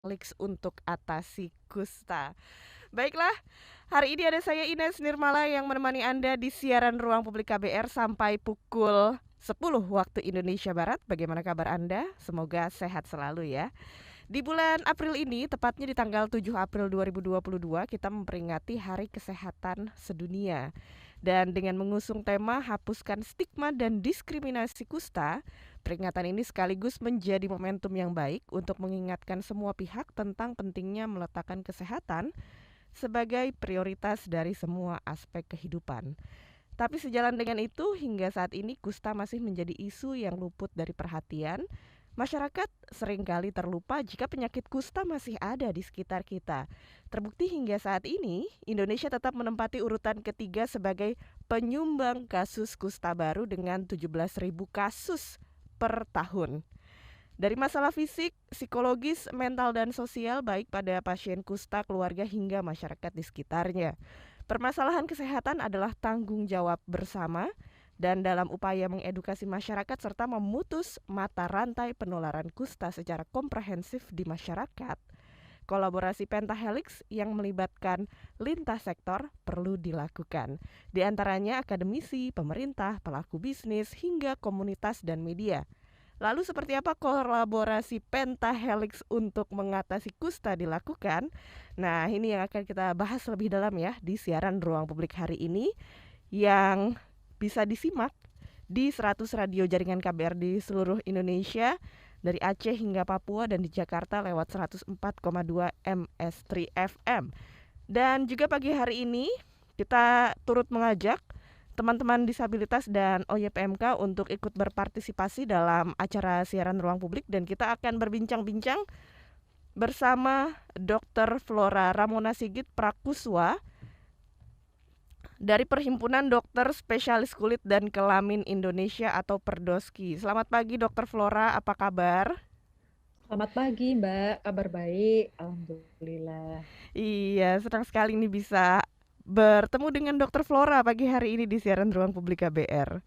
Alex untuk atasi kusta. Baiklah, hari ini ada saya Ines Nirmala yang menemani Anda di siaran Ruang Publik KBR sampai pukul 10 waktu Indonesia Barat. Bagaimana kabar Anda? Semoga sehat selalu ya. Di bulan April ini, tepatnya di tanggal 7 April 2022, kita memperingati Hari Kesehatan Sedunia. Dan dengan mengusung tema Hapuskan Stigma dan Diskriminasi Kusta, peringatan ini sekaligus menjadi momentum yang baik untuk mengingatkan semua pihak tentang pentingnya meletakkan kesehatan sebagai prioritas dari semua aspek kehidupan. Tapi sejalan dengan itu, hingga saat ini kusta masih menjadi isu yang luput dari perhatian. Masyarakat seringkali terlupa jika penyakit kusta masih ada di sekitar kita. Terbukti hingga saat ini, Indonesia tetap menempati urutan ketiga sebagai penyumbang kasus kusta baru dengan 17.000 kasus per tahun. Dari masalah fisik, psikologis, mental, dan sosial baik pada pasien kusta, keluarga, hingga masyarakat di sekitarnya. Permasalahan kesehatan adalah tanggung jawab bersama dan dalam upaya mengedukasi masyarakat serta memutus mata rantai penularan kusta secara komprehensif di masyarakat. Kolaborasi pentahelix yang melibatkan lintas sektor perlu dilakukan. Di antaranya akademisi, pemerintah, pelaku bisnis, hingga komunitas dan media. Lalu seperti apa kolaborasi pentahelix untuk mengatasi kusta dilakukan? Nah, ini yang akan kita bahas lebih dalam ya di siaran Ruang Publik hari ini yang bisa disimak di 100 radio jaringan KBR di seluruh Indonesia, dari Aceh hingga Papua, dan di Jakarta lewat 104,2 MS3 FM. Dan juga pagi hari ini kita turut mengajak teman-teman disabilitas dan OYPMK untuk ikut berpartisipasi dalam acara siaran Ruang Publik, dan kita akan berbincang-bincang bersama Dr. Flora Ramona Sigit Prakuswa dari Perhimpunan Dokter Spesialis Kulit dan Kelamin Indonesia atau Perdoski. Selamat pagi Dr. Flora, apa kabar? Selamat pagi, Mbak. Kabar baik, alhamdulillah. Iya, senang sekali ini bisa bertemu dengan Dr. Flora pagi hari ini di siaran Ruang Publik KBR.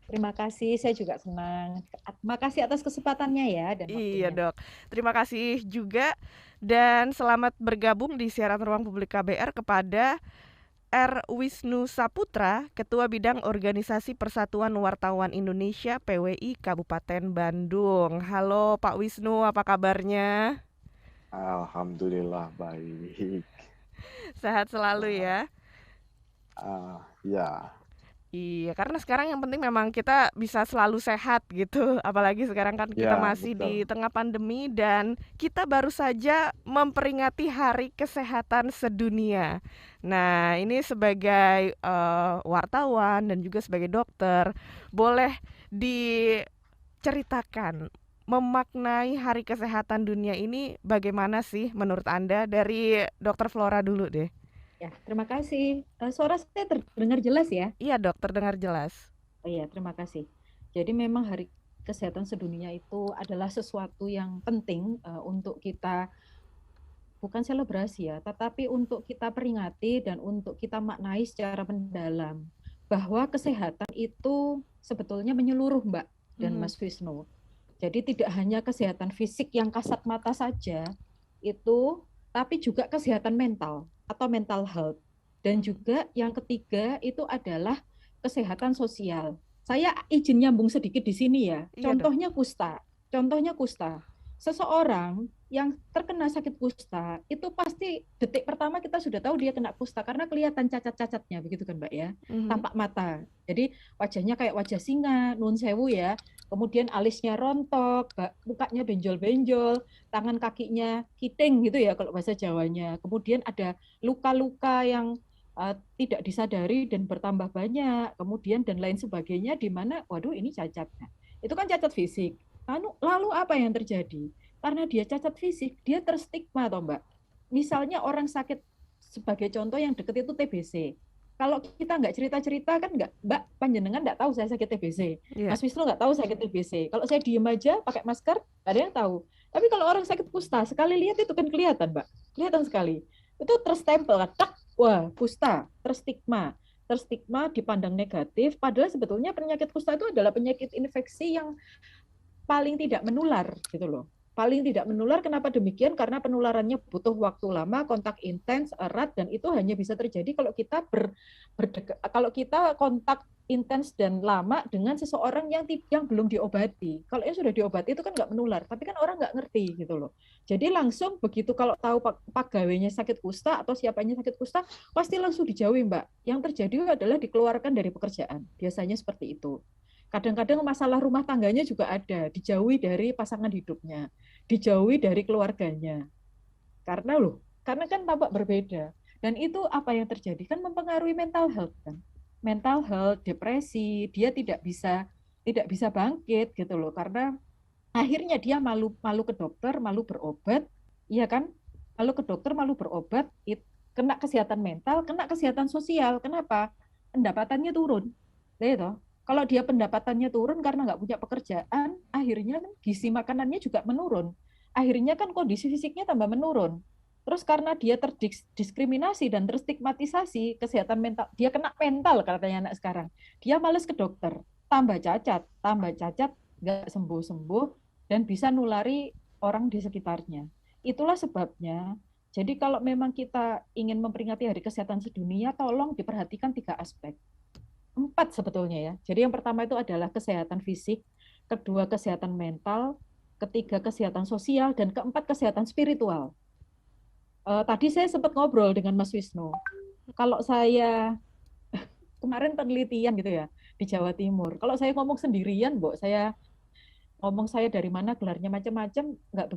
Terima kasih, saya juga senang. Terima kasih atas kesempatannya ya dan Iya waktunya. dok, terima kasih juga dan selamat bergabung di siaran Ruang Publik KBR kepada R. Wisnu Saputra, Ketua Bidang Organisasi Persatuan Wartawan Indonesia PWI Kabupaten Bandung. Halo Pak Wisnu, apa kabarnya? Alhamdulillah baik. Sehat selalu Wah, ya? ya, Iya, karena sekarang yang penting memang kita bisa selalu sehat gitu. Apalagi sekarang kan kita ya masih betul. di tengah pandemi dan kita baru saja memperingati Hari Kesehatan Sedunia. Nah, ini sebagai wartawan dan juga sebagai dokter, boleh diceritakan memaknai Hari Kesehatan Dunia ini bagaimana sih menurut Anda? Dari Dokter Flora dulu deh. Ya, terima kasih. Suara saya terdengar jelas ya? Iya, dokter dengar jelas. Oh iya, terima kasih. Jadi memang Hari Kesehatan Sedunia itu adalah sesuatu yang penting untuk kita bukan selebrasi ya, tetapi untuk kita peringati dan untuk kita maknai secara mendalam bahwa kesehatan itu sebetulnya menyeluruh, Mbak dan Mhm. Mas Wisnu. Jadi tidak hanya kesehatan fisik yang kasat mata saja itu, tapi juga kesehatan mental atau mental health. Dan Mhm. juga yang ketiga itu adalah kesehatan sosial. Saya izin nyambung sedikit di sini ya. Iya, Dok. Contohnya kusta. Contohnya kusta. Seseorang yang terkena sakit kusta itu pasti detik pertama kita sudah tahu dia kena kusta karena kelihatan cacat-cacatnya begitu kan Mbak ya, Mhm. tampak mata. Jadi wajahnya kayak wajah singa, nun sewu ya. Kemudian alisnya rontok, mukanya benjol-benjol, tangan kakinya kiting gitu ya kalau bahasa Jawanya. Kemudian ada luka-luka yang tidak disadari dan bertambah banyak, kemudian dan lain sebagainya di mana waduh ini cacat. Nah, itu kan cacat fisik. Lalu apa yang terjadi? Karena dia cacat fisik, dia terstigma toh Mbak. Misalnya orang sakit sebagai contoh yang deket itu TBC. Kalau kita nggak cerita-cerita kan nggak, Mbak panjenengan nggak tahu saya sakit TBC. Iya. Mas Wisnu nggak tahu sakit TBC. Kalau saya diem aja pakai masker, nggak ada yang tahu. Tapi kalau orang sakit kusta, sekali lihat itu kan kelihatan, Mbak. Kelihatan sekali. Itu terstempel, tak, wah kusta, terstigma dipandang negatif, padahal sebetulnya penyakit kusta itu adalah penyakit infeksi yang paling tidak menular gitu loh. paling tidak menular. Kenapa demikian? Karena penularannya butuh waktu lama, kontak intens, erat, dan itu hanya bisa terjadi kalau kita kalau kita kontak intens dan lama dengan seseorang yang belum diobati. Kalau yang sudah diobati itu kan nggak menular, tapi kan orang nggak ngerti gitu loh. Jadi langsung begitu kalau tahu pegawainya sakit kusta atau siapanya sakit kusta, pasti langsung dijauhi, Mbak. Yang terjadi adalah dikeluarkan dari pekerjaan. Biasanya seperti itu. Kadang-kadang masalah rumah tangganya juga ada, dijauhi dari pasangan hidupnya, dijauhi dari keluarganya. Karena kan tampak berbeda. Dan itu apa yang terjadi? Kan mempengaruhi mental health kan. Mental health, depresi, dia tidak bisa bangkit gitu loh. Karena akhirnya dia malu malu ke dokter, malu berobat, iya kan? Malu ke dokter, malu berobat, kena kesehatan mental, kena kesehatan sosial. Kenapa? Pendapatannya turun. Gitu. Kalau dia pendapatannya turun karena nggak punya pekerjaan, akhirnya kan gizi makanannya juga menurun. Akhirnya kan kondisi fisiknya tambah menurun. Terus karena dia terdiskriminasi dan terstigmatisasi kesehatan mental, dia kena mental katanya anak sekarang. Dia males ke dokter, tambah cacat, nggak sembuh-sembuh, dan bisa nulari orang di sekitarnya. Itulah sebabnya. Jadi kalau memang kita ingin memperingati Hari Kesehatan Sedunia, tolong diperhatikan 3 aspek. 4 sebetulnya ya. Jadi yang pertama itu adalah kesehatan fisik, kedua kesehatan mental, ketiga kesehatan sosial, dan keempat kesehatan spiritual. Tadi saya sempat ngobrol dengan Mas Wisnu. Kalau saya kemarin penelitian gitu ya di Jawa Timur. Kalau saya ngomong sendirian, saya ngomong saya dari mana gelarnya macam-macam, nggak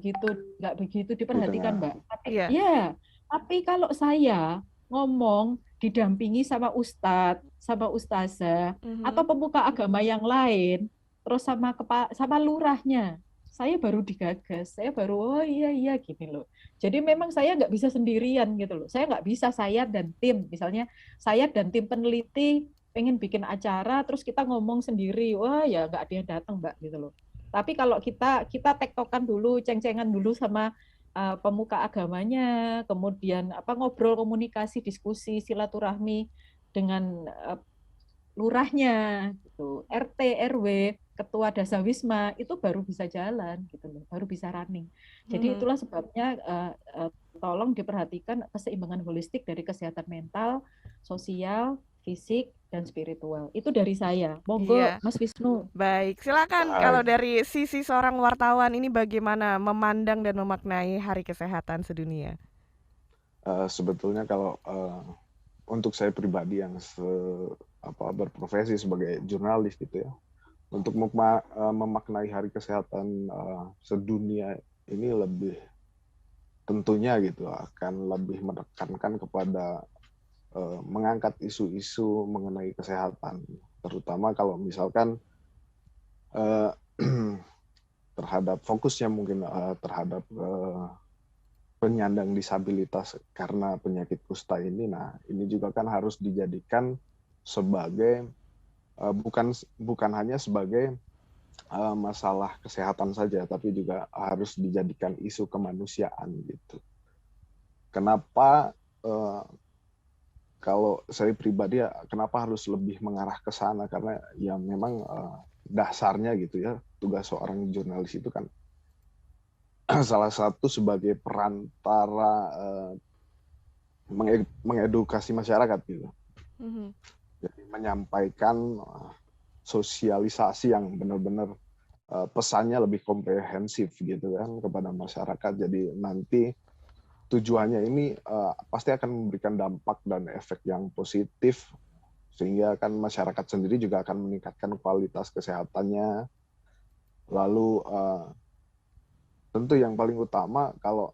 begitu diperhatikan, Didengar. Mbak. Tapi Iya. ya, tapi kalau saya ngomong didampingi sama ustadz, sama ustazah, atau Mhm. pemuka agama yang lain, terus sama lurahnya, saya baru digagas, saya baru oh iya iya gini loh. Jadi memang saya nggak bisa sendirian gitu loh. Saya nggak bisa saya dan tim, misalnya saya dan tim peneliti pengen bikin acara, terus kita ngomong sendiri, wah ya nggak ada yang datang Mbak gitu loh. Tapi kalau kita tektokan dulu, ceng-cengan dulu sama pemuka agamanya, kemudian ngobrol, komunikasi, diskusi, silaturahmi dengan lurahnya, gitu, RT, RW, ketua dasawisma, itu baru bisa jalan, gitu loh, baru bisa running. Jadi Mhm. itulah sebabnya tolong diperhatikan keseimbangan holistik dari kesehatan mental, sosial, fisik, dan spiritual. Itu dari saya. Monggo, Iya. Mas Wisnu. Baik, silakan kalau Baik. dari sisi seorang wartawan ini bagaimana memandang dan memaknai Hari Kesehatan Sedunia? Sebetulnya kalau untuk saya pribadi yang berprofesi sebagai jurnalis gitu ya, untuk memaknai Hari Kesehatan Sedunia ini lebih tentunya gitu akan lebih menekankan kepada mengangkat isu-isu mengenai kesehatan, terutama kalau misalkan uh, terhadap fokusnya mungkin terhadap penyandang disabilitas karena penyakit kusta ini. Nah, ini juga kan harus dijadikan sebagai bukan hanya sebagai masalah kesehatan saja, tapi juga harus dijadikan isu kemanusiaan gitu. Kenapa kalau saya pribadi ya kenapa harus lebih mengarah ke sana, karena ya memang dasarnya gitu ya, tugas seorang jurnalis itu kan salah satu sebagai perantara mengedukasi masyarakat gitu. Mhm. Jadi menyampaikan sosialisasi yang benar-benar pesannya lebih komprehensif gitu kan kepada masyarakat. Jadi nanti tujuannya ini pasti akan memberikan dampak dan efek yang positif, sehingga kan masyarakat sendiri juga akan meningkatkan kualitas kesehatannya. Lalu tentu yang paling utama kalau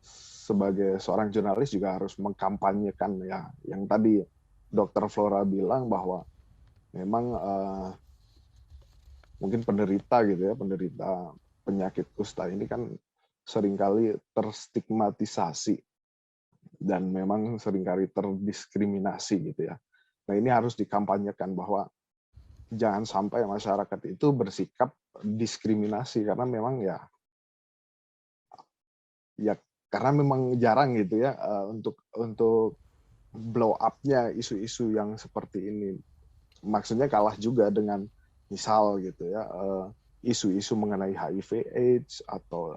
sebagai seorang jurnalis juga harus mengkampanyekan ya, yang tadi Dr. Flora bilang bahwa memang mungkin penderita penyakit kusta ini kan seringkali terstigmatisasi dan memang seringkali terdiskriminasi gitu ya. Nah, ini harus dikampanyekan bahwa jangan sampai masyarakat itu bersikap diskriminasi, karena memang ya karena memang jarang gitu ya untuk blow up-nya isu-isu yang seperti ini. Maksudnya kalah juga dengan misal gitu ya isu-isu mengenai HIV/AIDS atau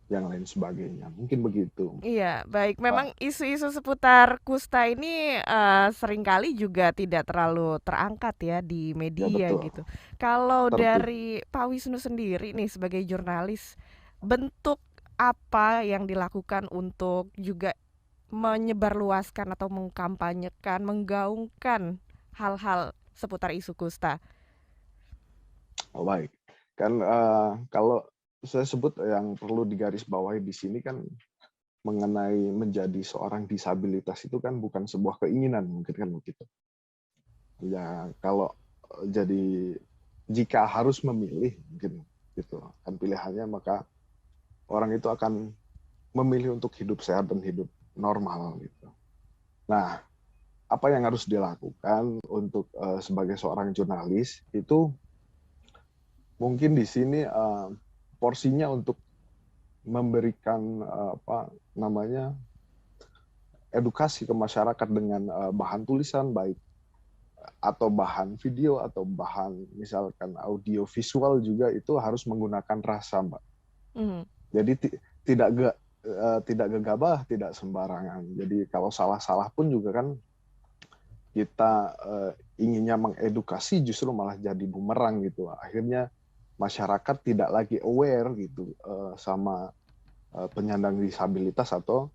yang lain sebagainya. Mungkin begitu. Iya, baik. Pak. Memang isu-isu seputar kusta ini seringkali juga tidak terlalu terangkat ya di Ya media betul, gitu. Kalau tertutup. dari Pak Wisnu sendiri nih sebagai jurnalis, bentuk apa yang dilakukan untuk juga menyebarluaskan atau mengkampanyekan, menggaungkan hal-hal seputar isu kusta? Oh, baik. Kan kalau saya sebut yang perlu digarisbawahi di sini kan mengenai menjadi seorang disabilitas itu kan bukan sebuah keinginan, mungkin kan begitu. Ya kalau jadi jika harus memilih mungkin gitu kan pilihannya, maka orang itu akan memilih untuk hidup sehat dan hidup normal gitu. Nah, apa yang harus dilakukan untuk sebagai seorang jurnalis itu mungkin di sini porsinya untuk memberikan apa namanya edukasi ke masyarakat dengan bahan tulisan baik atau bahan video atau bahan misalkan audio visual juga itu harus menggunakan rasa, Mbak. Mhm. Jadi tidak gegabah, tidak sembarangan. Jadi kalau salah-salah pun juga kan kita inginnya mengedukasi justru malah jadi bumerang gitu. Akhirnya masyarakat tidak lagi aware gitu sama penyandang disabilitas atau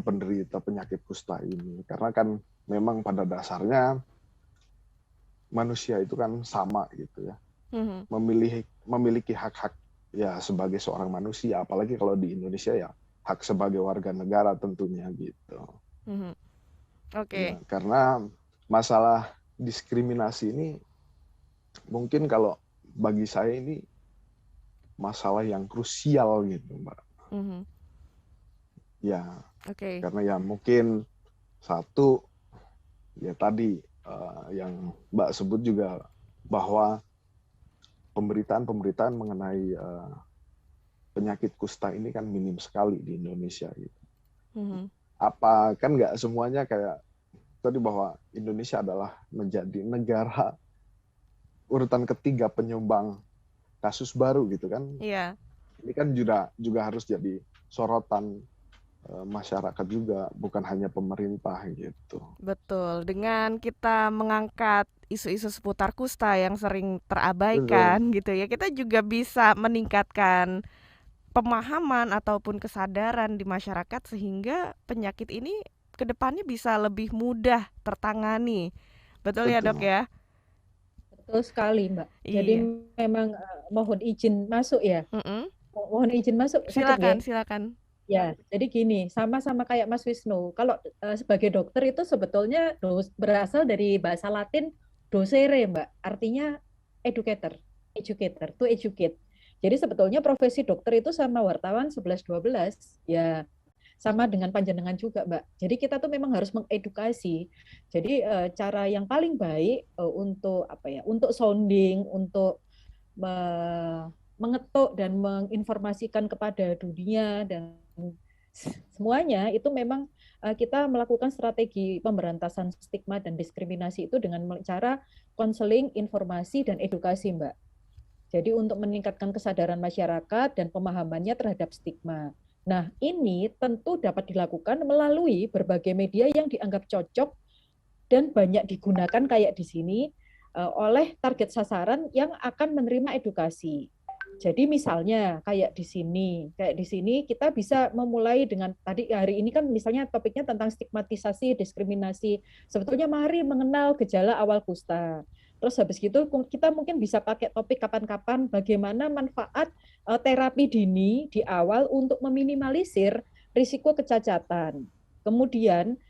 penderita penyakit kusta ini. Karena kan memang pada dasarnya manusia itu kan sama gitu ya. Mhm. Memiliki hak-hak ya sebagai seorang manusia, apalagi kalau di Indonesia ya hak sebagai warga negara tentunya gitu. Mhm. Oke. Ya, karena masalah diskriminasi ini mungkin kalau bagi saya ini masalah yang krusial gitu, Mbak. Mhm. Ya, Oke. karena ya mungkin satu ya tadi yang Mbak sebut juga bahwa pemberitaan mengenai penyakit kusta ini kan minim sekali di Indonesia gitu. Mhm. Apa kan nggak semuanya kayak tadi bahwa Indonesia adalah menjadi negara urutan ketiga penyumbang kasus baru gitu kan. Iya. Ini kan juga harus jadi sorotan masyarakat juga, bukan hanya pemerintah gitu. Betul, dengan kita mengangkat isu-isu seputar kusta yang sering terabaikan Betul. gitu ya, kita juga bisa meningkatkan pemahaman ataupun kesadaran di masyarakat sehingga penyakit ini ke depannya bisa lebih mudah tertangani. Betul ya, Dok Betul. ya? Betul sekali, Mbak. Jadi Iya. memang mohon izin masuk ya. Mm-mm. Mohon izin masuk, sakit Silakan, nggih? silakan. Ya, jadi gini, sama-sama kayak Mas Wisnu. Kalau sebagai dokter itu sebetulnya berasal dari bahasa Latin docere, Mbak. Artinya educator, educator, to educate. Jadi sebetulnya profesi dokter itu sama wartawan 11-12, ya sama dengan panjenengan juga, Mbak. Jadi kita tuh memang harus mengedukasi. Jadi cara yang paling baik untuk apa ya? Untuk sounding, untuk mengetuk dan menginformasikan kepada dunia dan semuanya itu memang kita melakukan strategi pemberantasan stigma dan diskriminasi itu dengan cara konseling, informasi, dan edukasi, Mbak. Jadi untuk meningkatkan kesadaran masyarakat dan pemahamannya terhadap stigma. Nah, ini tentu dapat dilakukan melalui berbagai media yang dianggap cocok dan banyak digunakan kayak di sini oleh target sasaran yang akan menerima edukasi. Jadi misalnya kayak di sini kita bisa memulai dengan tadi hari ini kan misalnya topiknya tentang stigmatisasi, diskriminasi. Sebetulnya mari mengenal gejala awal kusta. Terus habis gitu kita mungkin bisa pakai topik kapan-kapan bagaimana manfaat terapi dini di awal untuk meminimalisir risiko kecacatan. Kemudian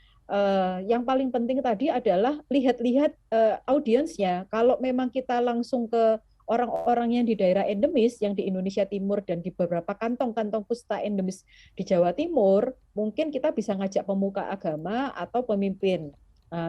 yang paling penting tadi adalah lihat-lihat audiensnya. Kalau memang kita langsung ke orang-orang yang di daerah endemis, yang di Indonesia Timur dan di beberapa kantong-kantong kusta endemis di Jawa Timur, mungkin kita bisa ngajak pemuka agama atau pemimpin.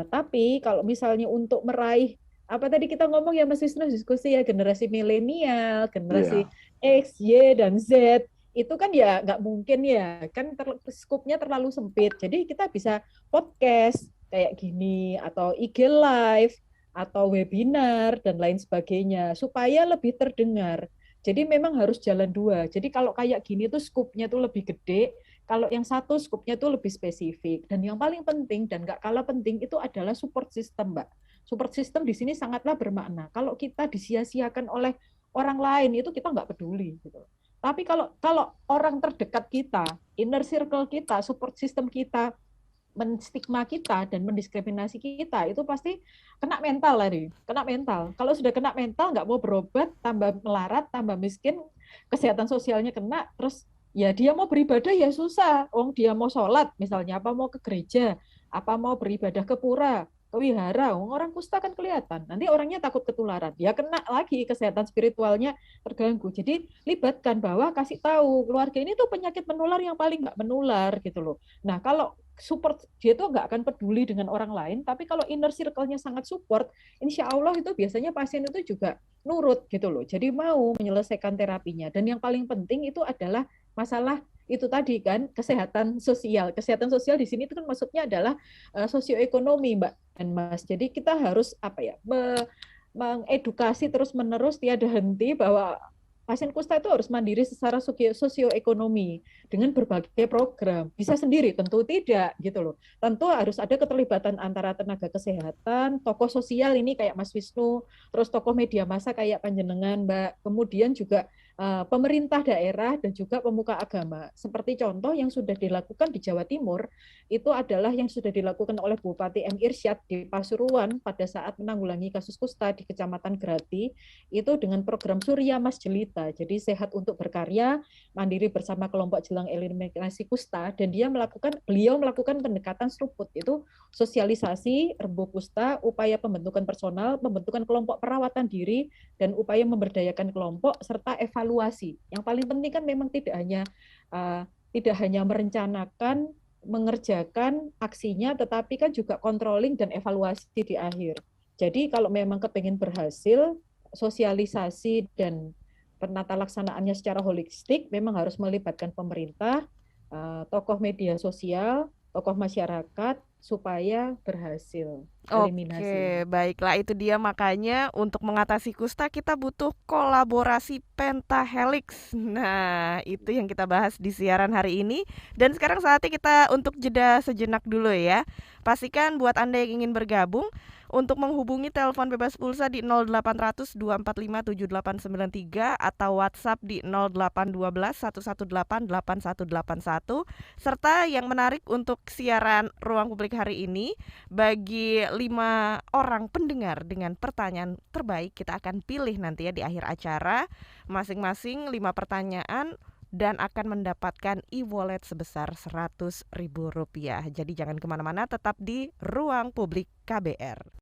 Tapi kalau misalnya untuk meraih apa tadi kita ngomong ya Mas Wisnu diskusi ya generasi milenial, generasi X, Y, dan Z, itu kan ya nggak mungkin ya, kan skupnya terlalu sempit. Jadi kita bisa podcast kayak gini atau IG live atau webinar dan lain sebagainya supaya lebih terdengar. Jadi memang harus jalan dua. Jadi kalau kayak gini tuh skupnya tuh lebih gede, kalau yang satu skupnya tuh lebih spesifik. Dan yang paling penting dan nggak kalah penting itu adalah support system, Mbak. Support system di sini sangatlah bermakna. Kalau kita disia-siakan oleh orang lain itu kita nggak peduli gitu. Tapi kalau kalau orang terdekat kita, inner circle kita, support system kita menstigma kita dan mendiskriminasi kita, itu pasti kena mental tadi, kena mental. Kalau sudah kena mental nggak mau berobat, tambah melarat, tambah miskin, kesehatan sosialnya kena, terus ya dia mau beribadah ya susah. Dia mau sholat misalnya, apa mau ke gereja, apa mau beribadah ke pura, ke wihara, orang kusta kan kelihatan. Nanti orangnya takut ketularan, ya kena lagi kesehatan spiritualnya terganggu. Jadi libatkan bahwa kasih tahu keluarga ini tuh penyakit menular yang paling nggak menular gitu loh. Nah kalau support dia tuh nggak akan peduli dengan orang lain, tapi kalau inner circle-nya sangat support, insya Allah itu biasanya pasien itu juga nurut gitu loh. Jadi mau menyelesaikan terapinya. Dan yang paling penting itu adalah masalah itu tadi kan kesehatan sosial. Kesehatan sosial di sini itu kan maksudnya adalah sosioekonomi, Mbak dan Mas. Jadi kita harus apa ya mengedukasi terus-menerus tiada henti bahwa pasien kusta itu harus mandiri secara sosioekonomi dengan berbagai program. Bisa sendiri? Tentu tidak, gitu loh. Tentu harus ada keterlibatan antara tenaga kesehatan, tokoh sosial ini kayak Mas Wisnu, terus tokoh media massa kayak Panjenengan, Mbak. Kemudian juga pemerintah daerah dan juga pemuka agama. Seperti contoh yang sudah dilakukan di Jawa Timur, itu adalah yang sudah dilakukan oleh Bupati M. Irsyad di Pasuruan pada saat menanggulangi kasus kusta di Kecamatan Grati, itu dengan program Surya Mas Jelita. Jadi sehat untuk berkarya, mandiri bersama kelompok jelang eliminasi kusta, dan beliau melakukan pendekatan seruput, itu sosialisasi, rembuh kusta, upaya pembentukan personal, pembentukan kelompok perawatan diri, dan upaya memberdayakan kelompok, serta evaluasi. Yang paling penting kan memang tidak hanya merencanakan, mengerjakan aksinya, tetapi kan juga controlling dan evaluasi di akhir. Jadi kalau memang kepingin berhasil, sosialisasi dan penata laksanaannya secara holistik memang harus melibatkan pemerintah, tokoh media sosial, tokoh masyarakat supaya berhasil eliminasi. Oke, baiklah itu dia makanya untuk mengatasi kusta kita butuh kolaborasi pentahelix. Nah, itu yang kita bahas di siaran hari ini. Dan sekarang saatnya kita untuk jeda sejenak dulu ya. Pastikan buat Anda yang ingin bergabung untuk menghubungi telepon bebas pulsa di 0800 245 7893 atau WhatsApp di 0812 118 8181 serta yang menarik untuk siaran Ruang Publik hari ini bagi 5 orang pendengar dengan pertanyaan terbaik kita akan pilih nanti ya di akhir acara masing-masing 5 pertanyaan dan akan mendapatkan e-wallet sebesar Rp100.000. Jadi jangan kemana-mana, tetap di Ruang Publik KBR.